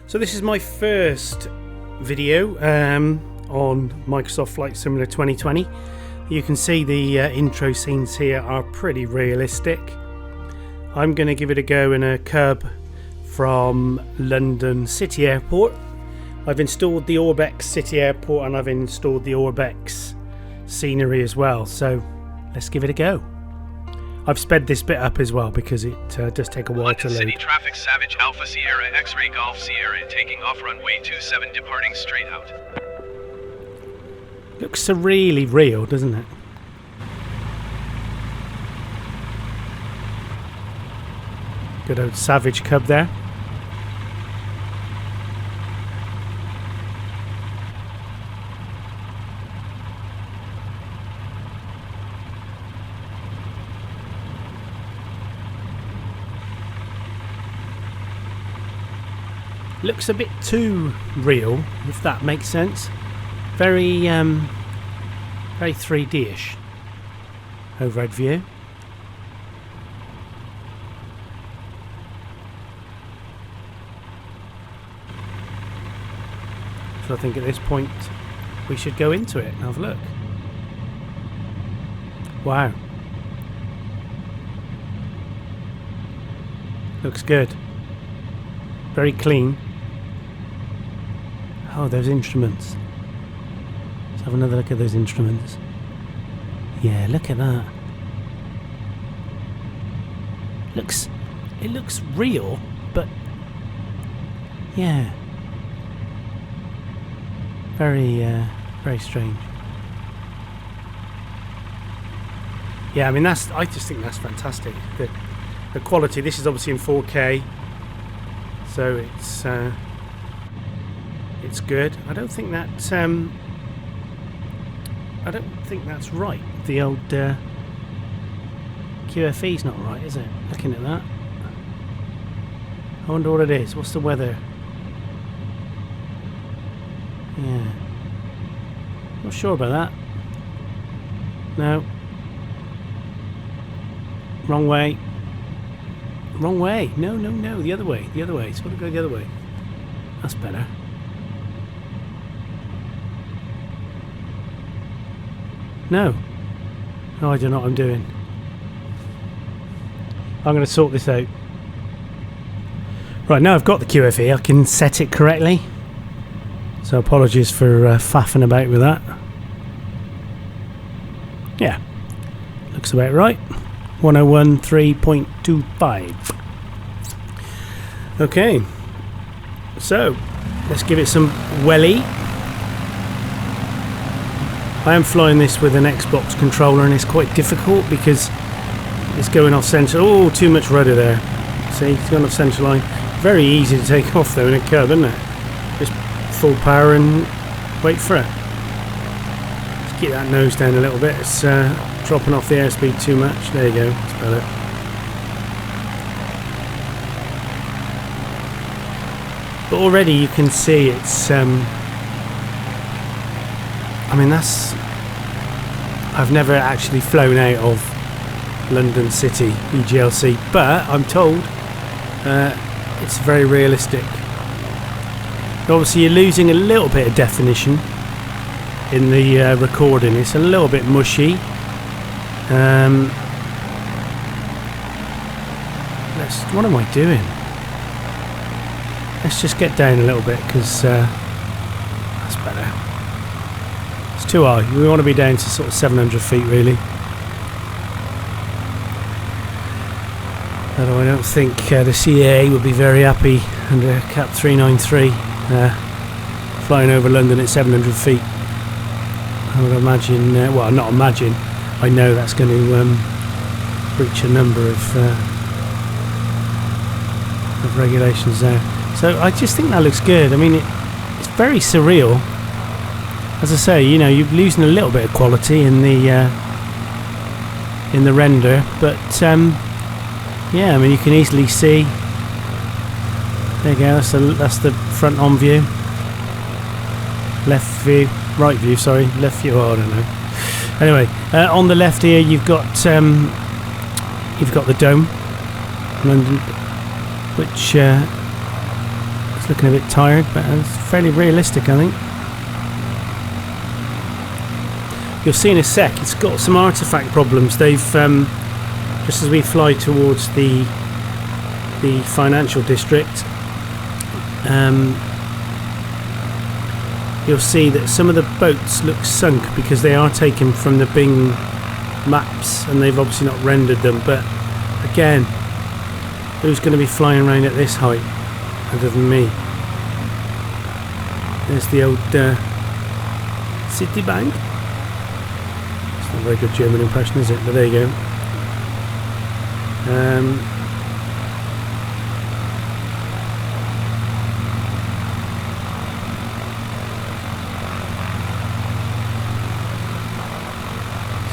So this is my first video on Microsoft Flight Simulator 2020. You can see the intro scenes here are pretty realistic. I'm going to give it a go in a curb from London City Airport. I've installed the ORBX City Airport and I've installed the ORBX scenery as well, so let's give it a go. I've sped this bit up as well because it does take a while to load. City traffic, Savage Alpha Sierra X-Ray Golf Sierra taking off runway 27 departing straight out. Looks so really real, doesn't it? Good old Savage Cub there. Looks a bit too real, if that makes sense. Very 3D-ish overhead view. So I think at this point we should go into it and have a look. Wow. Looks good. Very clean. Oh, those instruments. Let's have another look at those instruments. Yeah, look at that. It looks real, but yeah. Very strange. Yeah, I mean I just think that's fantastic. The quality. This is obviously in 4K, so it's good. I don't think that's right. The old QFE's not right, is it? Looking at that, I wonder what it is. What's the weather? Yeah, not sure about that. No, wrong way. Wrong way. No, the other way. The other way. It's got to go the other way. That's better. No. Oh, I don't know what I'm doing. I'm going to sort this out. Right, now I've got the QFE, I can set it correctly. So apologies for faffing about with that. Yeah. Looks about right. 101.3.25. Okay. So, let's give it some welly. I am flying this with an Xbox controller and it's quite difficult because it's going off centre. Oh, too much rudder there. See, it's going off centre line. Very easy to take off though in a curve, isn't it? Just full power and wait for it. Let's keep that nose down a little bit. It's dropping off the airspeed too much. There you go, that's better. But already you can see it's I've never actually flown out of London City EGLC, but I'm told it's very realistic. Obviously you're losing a little bit of definition in the recording. It's a little bit mushy. What am I doing? Let's just get down a little bit because that's better. It's too high. We want to be down to sort of 700 feet really. Although I don't think the CAA would be very happy under Cap 393 flying over London at 700 feet. I would imagine, well not imagine, I know that's going to breach a number of regulations there. So I just think that looks good. I mean, it's very surreal. As I say, you know, you're losing a little bit of quality in the render, but yeah, I mean, you can easily see. There you go. That's the front on view. Left view, right view. Sorry, left view. Oh, I don't know. Anyway, on the left here, you've got the dome, London, which It's looking a bit tired, but it's fairly realistic, I think. You'll see in a sec, it's got some artifact problems. They've, just as we fly towards the financial district, you'll see that some of the boats look sunk because they are taken from the Bing maps and they've obviously not rendered them. But again, who's going to be flying around at this height other than me? There's the old Citibank. It's not a very good German impression, is it? But there you go.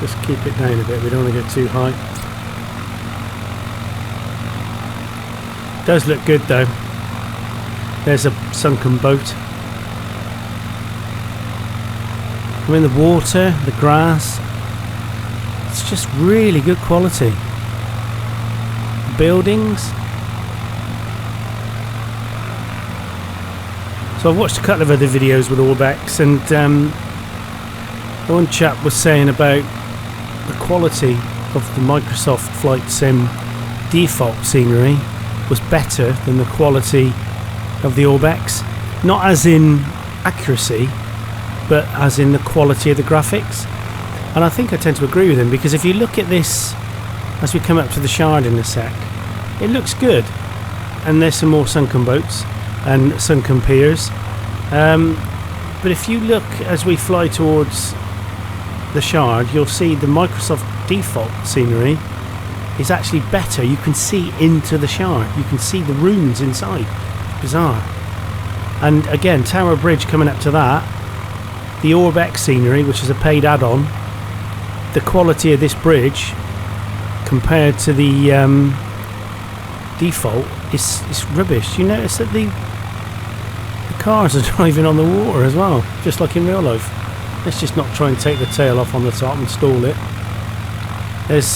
Just keep it down a bit, we don't want to get too high. Does look good though. There's a sunken boat. I mean, the water, the grass, it's just really good quality. The buildings. So I've watched a couple of other videos with ORBX, and one chap was saying about the quality of the Microsoft Flight Sim default scenery was better than the quality of the ORBX. Not as in accuracy, but as in the quality of the graphics. And I think I tend to agree with him, because if you look at this as we come up to the Shard in a sec, it looks good. And there's some more sunken boats and sunken piers. But if you look as we fly towards the Shard, you'll see the Microsoft default scenery is actually better. You can see into the Shard, you can see the rooms inside. It's bizarre. And again, Tower Bridge coming up to that, the ORBX scenery, which is a paid add-on, the quality of this bridge compared to the default is rubbish. You notice that the cars are driving on the water as well, just like in real life. Let's just not try and take the tail off on the top and stall it. There's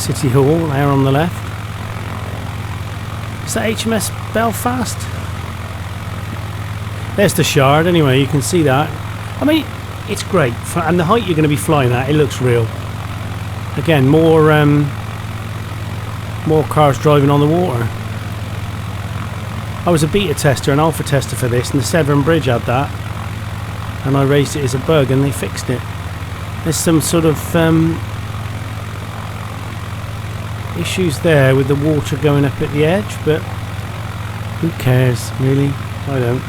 City Hall there on the left. Is that HMS Belfast? There's the Shard anyway, you can see that. I mean, it's great. And the height you're going to be flying at, it looks real. Again, more cars driving on the water. I was a beta tester, an alpha tester for this, and the Severn Bridge had that. And I raised it as a bug and they fixed it. There's some sort of issues there with the water going up at the edge, but who cares really? I don't.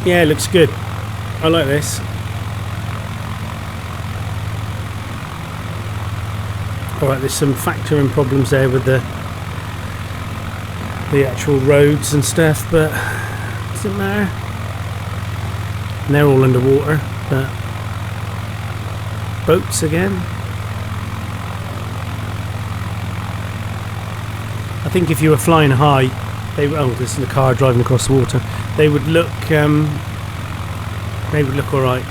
Yeah, it looks good. I like this. Alright, there's some factoring problems there with the actual roads and stuff, but doesn't matter. And they're all underwater, but boats again. I think if you were flying high, this is the car driving across the water. They would look all right.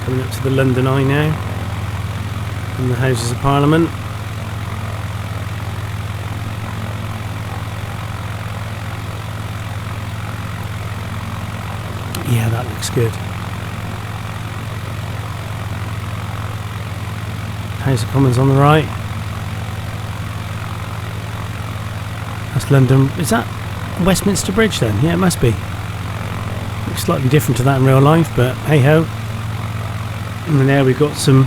Coming up to the London Eye now, and the Houses of Parliament. Yeah, that looks good. House of Commons on the right. That's London. Is that Westminster Bridge then? Yeah, it must be. Looks slightly different to that in real life, but hey ho. And there we've got some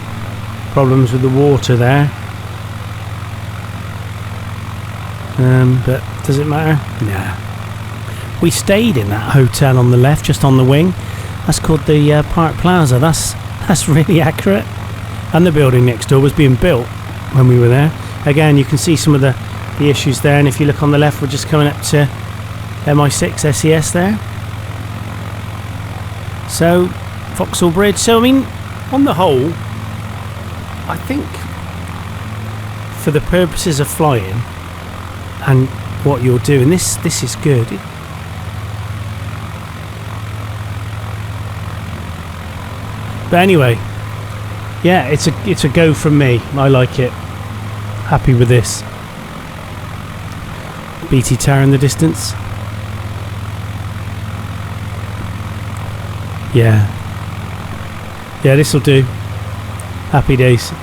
problems with the water there. But does it matter? Nah. We stayed in that hotel on the left, just on the wing. That's called the Park Plaza. That's really accurate. And the building next door was being built when we were there. Again, you can see some of the issues there. And if you look on the left, we're just coming up to MI6 SES there. So, Vauxhall Bridge. So, I mean, on the whole, I think for the purposes of flying and what you're doing, this is good. But anyway, yeah, it's a go from me. I like it. Happy with this. BT Tower in the distance. Yeah, this will do. Happy days.